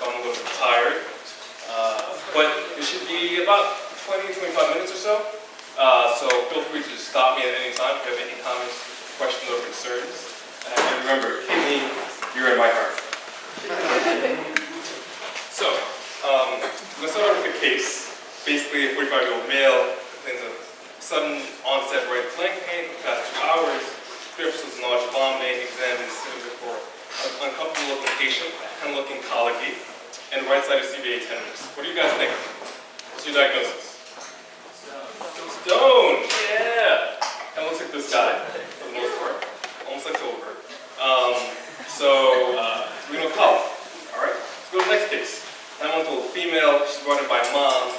I'm a little bit tired. But it should be about 20-25 minutes or so. So feel free to stop me at any time if you have any comments, questions, or concerns. And remember, kidney, you're in my heart. So, let's start off with the case. Basically, a 45-year-old male complains of sudden onset right flank pain for the past 2 hours. Trips with large vomiting, examined for uncomfortable looking patient, kind of looking colicky, and right-sided CVA tenderness. What do you guys think? What's your diagnosis? Stone! Yeah! Kind of looks like this guy, for the most part. Almost like over. Renal colic. Alright, let's go to the next case. 9-month-old female, she's brought in by mom,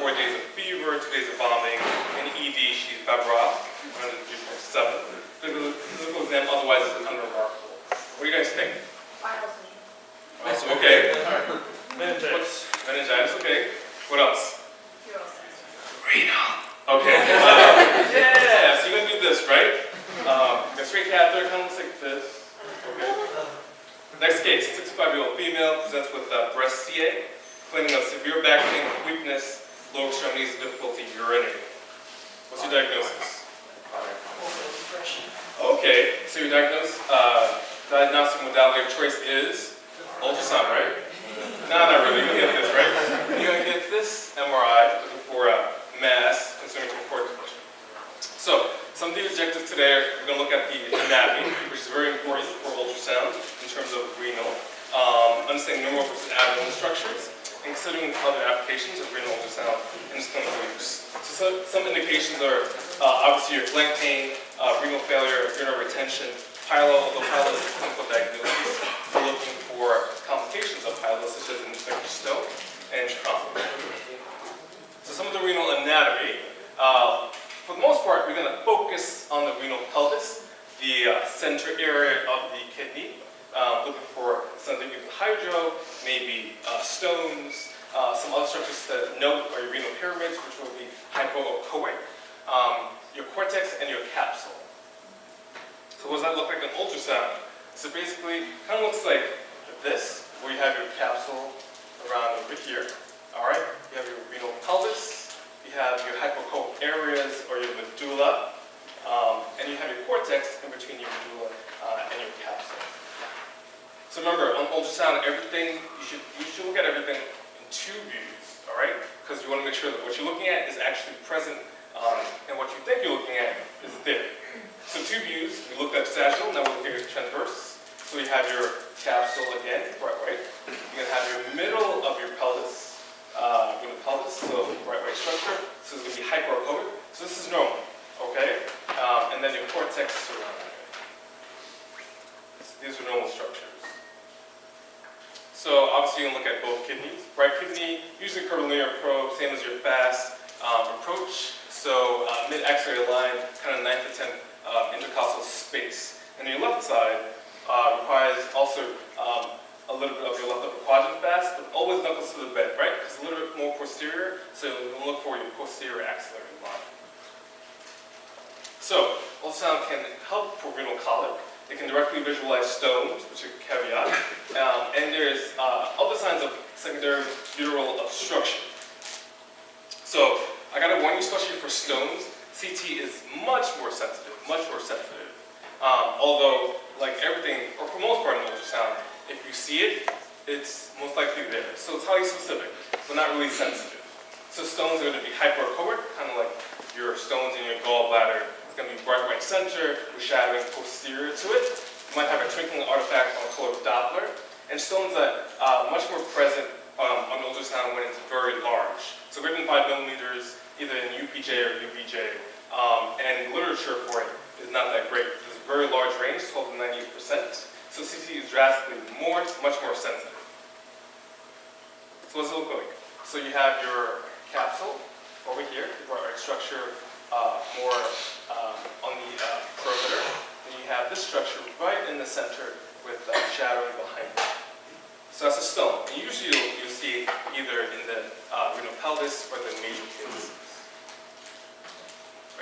4 days of fever, 2 days of vomiting, in ED, she's febrile, 103.7. Physical exam otherwise is unremarkable. What do you guys think? Awesome, okay. Alright. Meningitis, okay. What else? Renal. Okay. Yeah, so you're going to do this, right? The straight catheter kind of looks like this. Okay. Next case, 65-year-old female presents with breast CA, complaining of severe back pain, weakness, lower extremities, and difficulty urinating. What's your diagnosis? Okay, so your diagnostic modality of choice is ultrasound, right? No, not really. You're going to get this, right? You're going to get this MRI looking for mass concerning cord function. So, some of the objectives today are we're going to look at the anatomy, which is very important for ultrasound in terms of renal, understanding neural versus abdominal structures, and considering other applications of renal ultrasound in its clinical use. So some indications are obviously your flank pain, renal failure, urinary retention, pyelo, although pyelo is a clinical diagnosis. We're looking for complications of pyelo, such as infectious stone and trauma. So some of the renal anatomy. For the most part, we're going to focus on the renal pelvis, the center area of the kidney, looking for something with hydro, maybe stones, some other structures to note are your renal pyramids, which will be hypoechoic, your cortex, and your capsule. So what does that look like in ultrasound? So basically, it kind of looks like this, where you have your capsule around over here. All right, you have your renal pelvis. You have your hypoechoic areas, or your medulla, and you have your cortex in between your medulla and your capsule. So remember, on ultrasound, everything you should look at everything in 2 views, all right? Because you want to make sure that what you're looking at is actually present, and what you think you're looking at is there. So 2 views. We looked at sagittal, now we're looking at transverse. So you have your capsule again, right? You're going to have your middle of your pelvis. So right structure, so it's going to be hyperechoic. So this is normal, okay? And then your cortex is around it. So these are normal structures. So obviously you can look at both kidneys. Right kidney, usually curvilinear probe, same as your fast approach. So mid-axillary line, kind of 9 to 10 intercostal space. And your left side requires also a little bit of your left upper quadrant fast, but always knuckles to the bed, right? Because it's a little bit more posterior, so we'll look for your posterior axillary line. So, ultrasound can help for renal colic. It can directly visualize stones, which is a caveat. And there's other signs of secondary ureteral obstruction. So, I gotta warn you, especially for stones, CT is much more sensitive. Although, like everything, or for most part in ultrasound, if you see it, it's most likely there. So it's highly specific, but not really sensitive. So stones are going to be hyperechoic, kind of like your stones in your gallbladder. It's going to be bright right center, with shadowing posterior to it. You might have a twinkling artifact on a color Doppler. And stones that are much more present on ultrasound when it's very large. So greater than 5 millimeters, either in UPJ or UVJ. And literature for it is not that great. There's a very large range, 12 to 98%. So CT is drastically much more sensitive. So what does it look like? So you have your capsule over here, the right structure more on the perimeter. And you have this structure right in the center with shadowing behind it. So that's a stone. And usually you'll see it either in the renal pelvis or the major cases.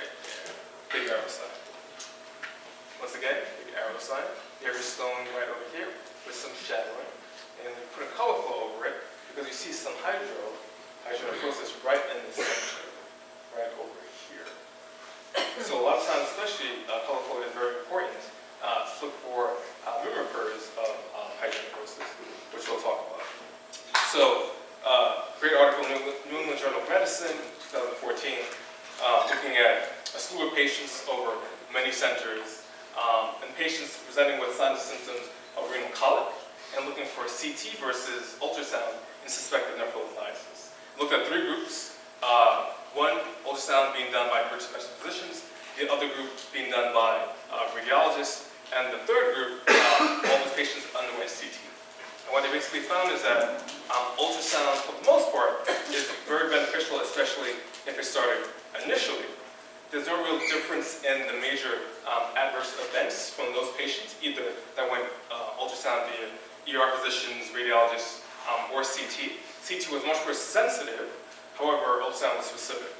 Right there. Big arrow sign. Once again, big arrow sign. You have your stone right over here with some shadowing. And you put a color flow see some hydronephrosis right in the center, right over here. So a lot of times, especially color code is very important to look for mirror curves of hydronephrosis, which we'll talk about. So, great article in New England Journal of Medicine, 2014, looking at a slew of patients over many centers, and patients presenting with signs and symptoms of renal colic, and looking for CT versus ultrasound in suspected nephrolithiasis. Looked at 3 groups. One, ultrasound being done by emergency medicine physicians, the other group being done by radiologists, and the third group, all those patients underwent CT. And what they basically found is that ultrasound, for the most part, is very beneficial, especially if it started initially. There's no real difference in the major adverse events from those patients, either that went ultrasound via ER physicians, radiologists, or CT. CT was much more sensitive, however, ultrasound was specific.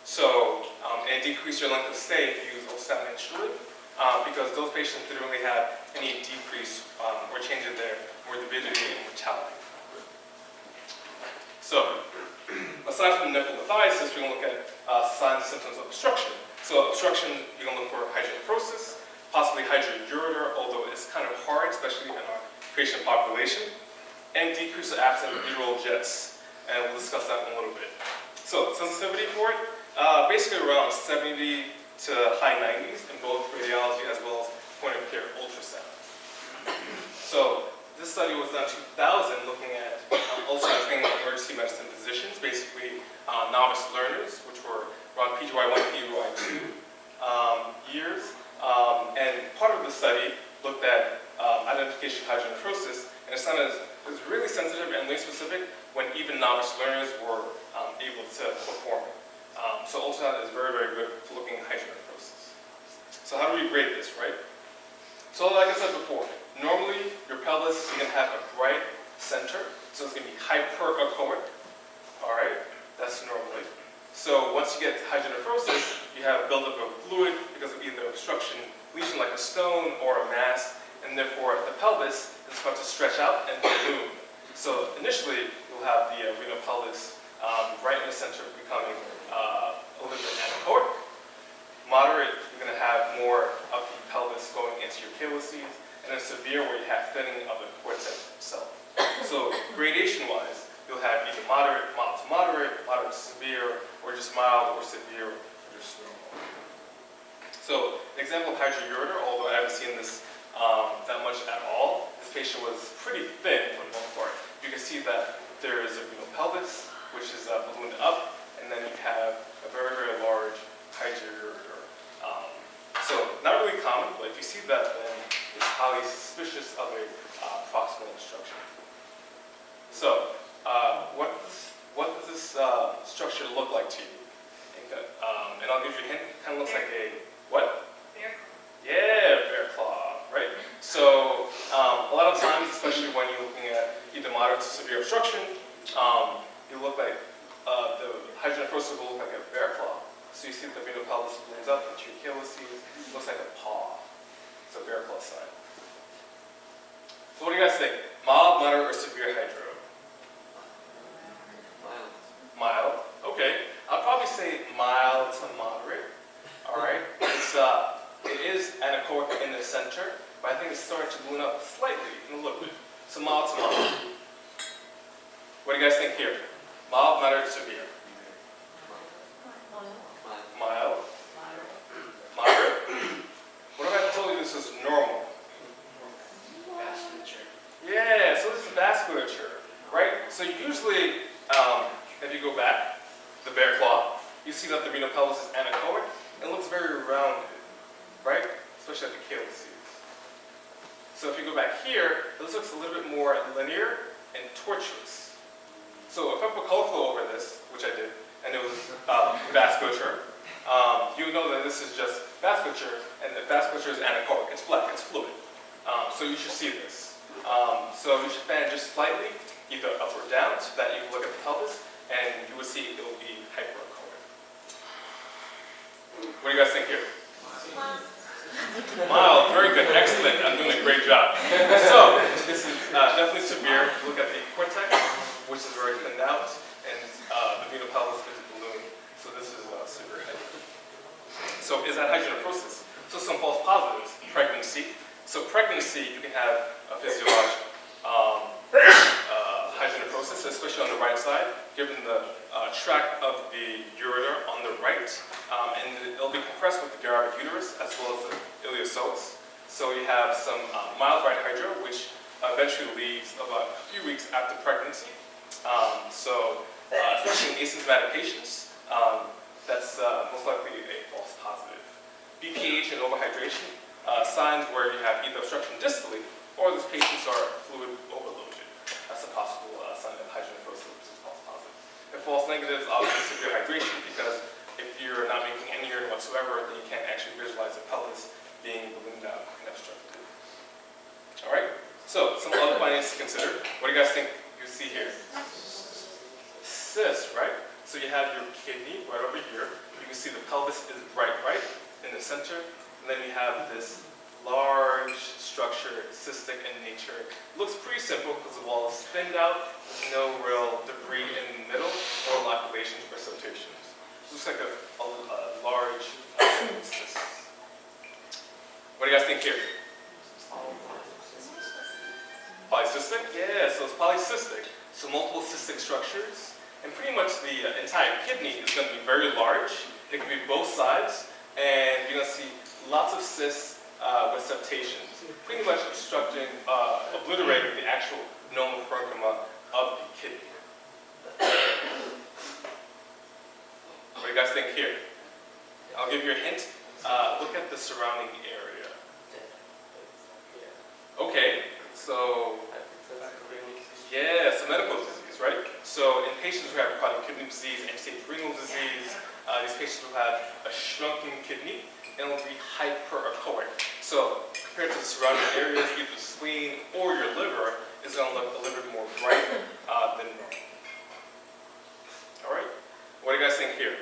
So, and it decreased your length of stay if you use ultrasound initially, because those patients didn't really have any decrease or change in their morbidity and mortality. So, aside from nephrolithiasis, we're going to look at signs and symptoms of obstruction. So, obstruction, you're going to look for hydronephrosis, possibly hydroureter, although it's kind of hard, especially in our patient population, and decrease or absence of ureteral jets, and we'll discuss that in a little bit. So, sensitivity for it, basically around 70 to high 90s in both radiology as well as point-of-care ultrasound. So, this study was done in 2000 looking at ultrasound training of emergency medicine physicians, basically novice learners, which were around PGY1, PGY2 years. And part of the study looked at identification of hydronephrosis, and it was really sensitive and really specific when even novice learners were able to perform it. So ultrasound is very, very good for looking at hydronephrosis. So how do we grade this, right? So like I said before, normally your pelvis is going to have a bright center, so it's going to be hyperechoic, all right? That's normally. So once you get to hydronephrosis, you have buildup of fluid because of either obstruction, lesion like a stone, or a mass, and therefore the pelvis is going to stretch out and balloon. So initially, you'll have the renal pelvis right in the center becoming a little bit anechoic. Moderate, you're going to have more of the pelvis going into your calyces, and then severe where you have thinning of the cortex itself. So gradation-wise, you'll have either moderate, mild to moderate to severe, or just mild or severe, or just normal. So an example of hydroureter, although I haven't seen this that much at all, this patient was pretty thin for the most part. You can see that there is a renal pelvis, which is ballooned up, and then you have a very, very large hydroureter. So not really common, but if you see that, then it's highly suspicious of a proximal obstruction. So what does this structure look like to you? And I'll give you a hint. It kind of looks like a what? Bear claw. Yeah, bear claw, right? So a lot of times, especially when you're looking at either moderate to severe obstruction, you look like the hydronephrosis will look like a bear claw. So you see the renal pelvis balloons up into your calyces. It looks like a paw. It's a bear claw sign. So what do you guys think? Mild, moderate, or severe hydro? Mild. Okay. I'll probably say mild to moderate. All right. It is anechoic in the center, but I think it's starting to balloon up slightly in a little bit. So mild to moderate. What do you guys think here? Mild, moderate, severe? Mild. Moderate. What if I told you this was normal? Vasculature. Yeah, so this is vasculature, right? So usually, if you go back, the bear claw, you see that the renal pelvis is anechoic. It looks very rounded, right? Especially at the calyces. So if you go back here, this looks a little bit more linear and tortuous. So if I put color flow over this, which I did, and it was vasculature, you know that this is just vasculature, and the vasculature is anechoic. It's black, it's fluid. So you should see this. So you should fan just slightly, either up or down, so that you can look at the pelvis, and you will see it will be hyperechoic. What do you guys think here? Mild, very good, excellent. I'm doing a great job. So this is definitely severe. Look at the cortex, which is very thin especially on the right side, given the tract of the ureter on the right, and it'll be compressed with the gyrotic uterus as well as the iliopsoas. So you have some mild right hydro, which eventually leaves about a few weeks after pregnancy. Especially in asymptomatic patients, that's most likely a false positive. BPH and overhydration, signs where you have either obstruction distally or these patients are fluid overloaded. That's a possible sign of hydronephrosis, which is false positive. If false negative is obviously severe hydration, because if you're not making any urine whatsoever, then you can't actually visualize the pelvis being ballooned out and obstructed. All right, so some other findings to consider. What do you guys think you see here? Cyst, right? So you have your kidney right over here. You can see the pelvis is right in the center. And then you have this large structure, cystic in nature. Looks pretty simple because the wall is thinned out. There's no real debris in the middle or loculations or septations. Looks like a large cyst. What do you guys think here? Polycystic? Yeah, so it's polycystic. So multiple cystic structures. And pretty much the entire kidney is going to be very large. It can be both sides. And you're going to see lots of cysts with septations, pretty much obstructing, obliterating the actual normal parenchyma of the kidney. What do you guys think here? I'll give you a hint. Look at the surrounding area. Okay, so yeah, it's a medical disease, right? So in patients who have chronic kidney disease, end-stage renal disease, these patients will have a shrunken kidney and will be hyperechoic. So compared to the surrounding areas, either the spleen or your liver is going to look a little bit more bright than normal. All right, what do you guys think here?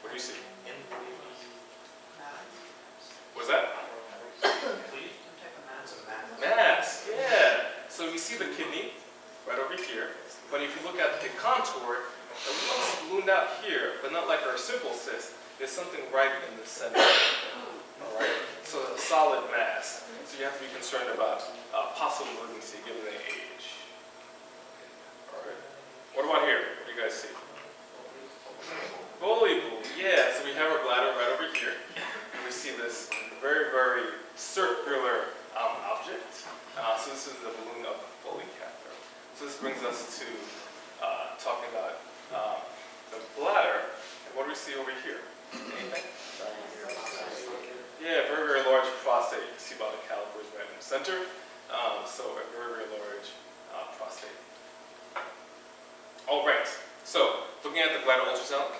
What do you see? What's that? Mass, yeah. So you see the kidney right over here, but if you look at the contour, it looks ballooned out here, but not like our simple cyst. There's something right in the center. All right. So it's a solid mass. So you have to be concerned about possible malignancy given the age. All right. What about here? What do you guys see? Volleyball. Yeah. So we have our bladder right over here, and we see this very, very circular object. So this is the balloon of the Foley catheter. So this brings us to talking about the bladder. And what do we see over here? Anything? Yeah, very, very large prostate. You see by the calipers right in the center. So a very, very large prostate. All right. So looking at the bladder ultrasound,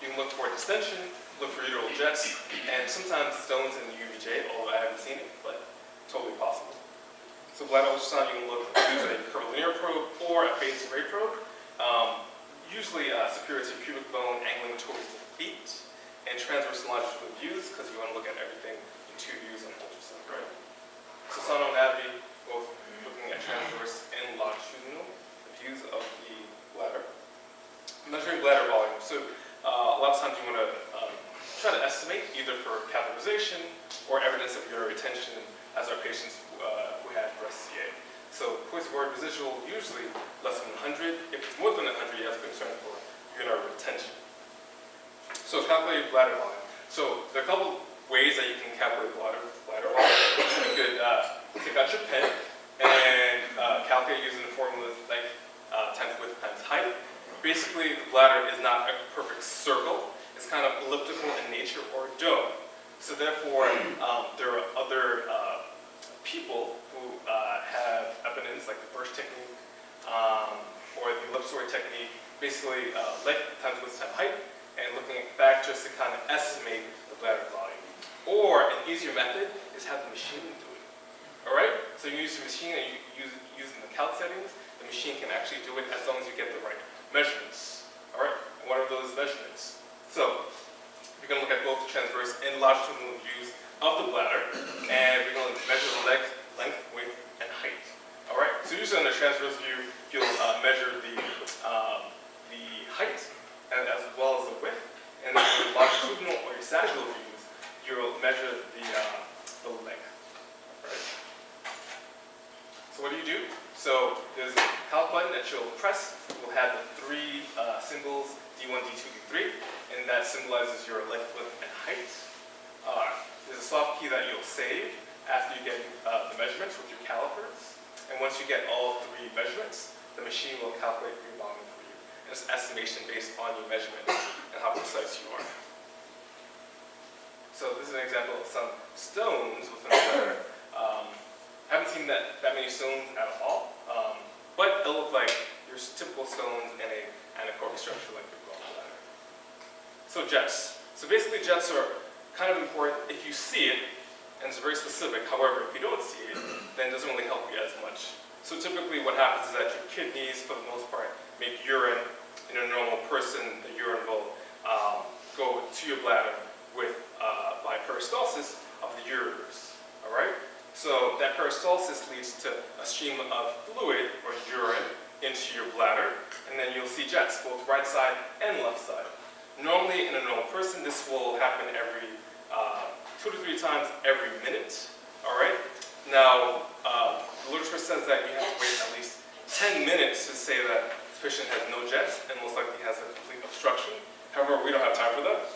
you can look for distension, look for ureteral jets, and sometimes stones in the UVJ, although I haven't seen it, but totally possible. So bladder ultrasound, you can use a curvilinear probe or a phased array probe. Usually superior to pubic bone, angling towards the feet, and transverse and longitudinal views, because you want to look at everything in two views on ultrasound, right? So Sono Anatomy, both looking at transverse and longitudinal views of the bladder. Measuring bladder volume. So a lot of times you want to try to estimate either for catheterization or evidence of urinary retention, as our patients who had breast CA. So post-void residual, usually less than 100. If it's more than 100, you have to be concerned for urinary retention. So calculate bladder volume. So there are a couple ways that you can calculate bladder volume. You could take out your pen and calculate using the formula like times width times height. Basically, the bladder is not a perfect circle. It's kind of elliptical in nature or dome. So therefore, there are other people who have evidence, like the Birch technique or the ellipsoid technique, basically length times width times height, and looking back just to kind of estimate the bladder volume. Or an easier method is have the machine do it. All right? So you use the machine and you using the calc settings, the machine can actually do it as long as you get the right measurements. All right? And what are those measurements? So we're going to look at both the transverse and longitudinal views of the bladder, and we're going to measure the length, width, and height. All right. So usually on the transverse view, you'll measure the height and as well as the width, and then for the longitudinal or your sagittal views, you'll measure the length. Right. So what do? So there's a calc button that you'll press. It will have the three symbols, D1, D2, D3, and that symbolizes your length, width, and height. There's a soft key that you'll save after you get the measurements with your calipers. And once you get all three measurements, the machine will calculate your volume for you. And it's an estimation based on your measurements and how precise you are. So this is an example of some stones within the bladder. I haven't seen that many stones at all, but it'll look like your typical stones in a anacorac structure like the gallbladder. So jets. So basically jets are kind of important if you see it, and it's very specific. However, if you don't see it, then it doesn't really help you as much. So typically what happens is that your kidneys, for the most part, make urine. In a normal person, the urine will go to your bladder by peristalsis of the ureters. All right? So that peristalsis leads to a stream of fluid or urine into your bladder, and then you'll see jets, both right side and left side. Normally, in a normal person, this will happen every 2 to 3 times every minute. All right. Now, the literature says that you have to wait at least 10 minutes to say that the patient has no jets and most likely has a complete obstruction. However, we don't have time for that.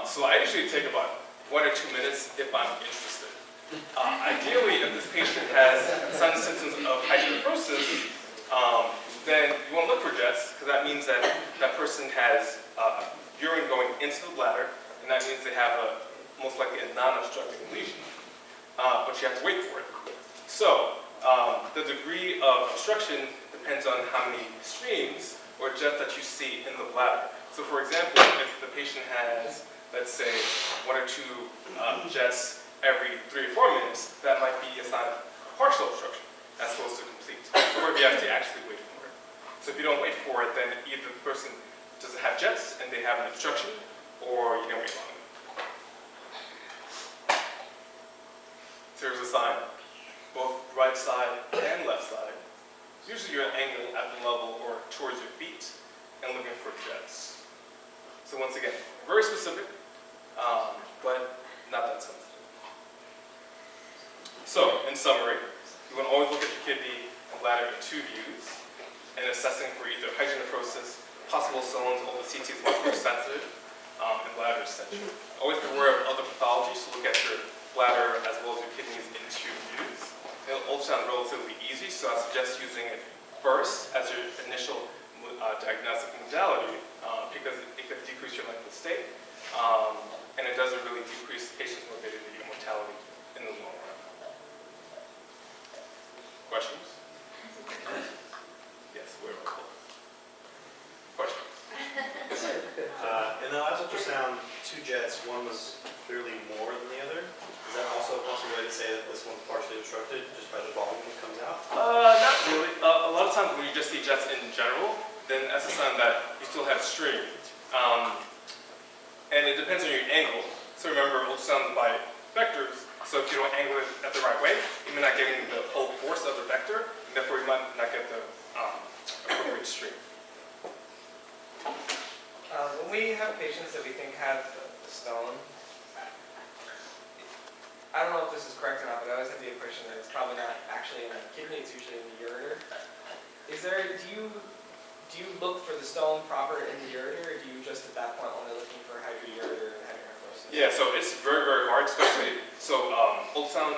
So I usually take about 1 or 2 minutes if I'm interested. Ideally, if this patient has some symptoms of hydronephrosis, then you want to look for jets, because that means that that person has urine going into the bladder, and that means they have most likely a non-obstructing lesion. But you have to wait for it. So the degree of obstruction depends on how many streams or jets that you see in the bladder. So for example, if the patient has, let's say, 1 or 2 jets every 3 or 4 minutes, that might be a sign of partial obstruction as opposed to complete, or you have to actually wait for it. So if you don't wait for it, then either the person doesn't have jets and they have an obstruction, or you can wait long enough. So here's a sign, both right side and left side. Usually you're at an angle at the level or towards your feet and looking for jets. So once again, very specific, but not that sensitive. So, in summary, you want to always look at your kidney and bladder in 2 views and assessing for either hydronephrosis, possible stones, although CT is much more sensitive, and bladder extension. Always be aware of other pathologies, so look at your bladder as well as your kidneys in 2 views. And ultrasound is relatively easy, so I suggest using it first as your initial diagnostic modality because it can decrease your length of stay, and it doesn't really decrease patient's morbidity or mortality in the long run. Questions? Yes, we're on. Questions? In the last ultrasound, 2 jets, one was clearly more than the other. Is that also a possible way to say that this one's partially obstructed just by the volume that comes out? Not really. A lot of times when you just see jets in general, then that's a sign that you still have stream. And it depends on your angle. So remember, ultrasound is by vectors. So if you don't angle it at the right way, you may not get the whole force of the vector, and therefore you might not get the appropriate stream. When we have patients that we think have the stone, I don't know if this is correct or not, but I always have the impression that it's probably not actually in the kidney, it's usually in the ureter. Do you look for the stone proper in the ureter, or do you just at that point only looking for hydroureter and hydronephrosis? Yeah, so it's very, very hard, especially, ultrasound,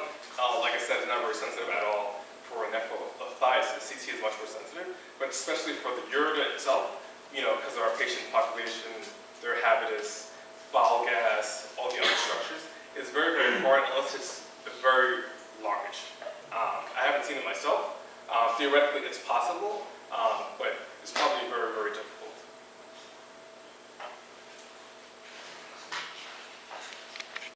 like I said, is not very sensitive at all for nephrolithiasis. CT is much more sensitive, but especially for the ureter itself, because of our patient population, their habitus, bowel gas, all the other structures, it's very, very hard unless it's very large. I haven't seen it myself. Theoretically, it's possible,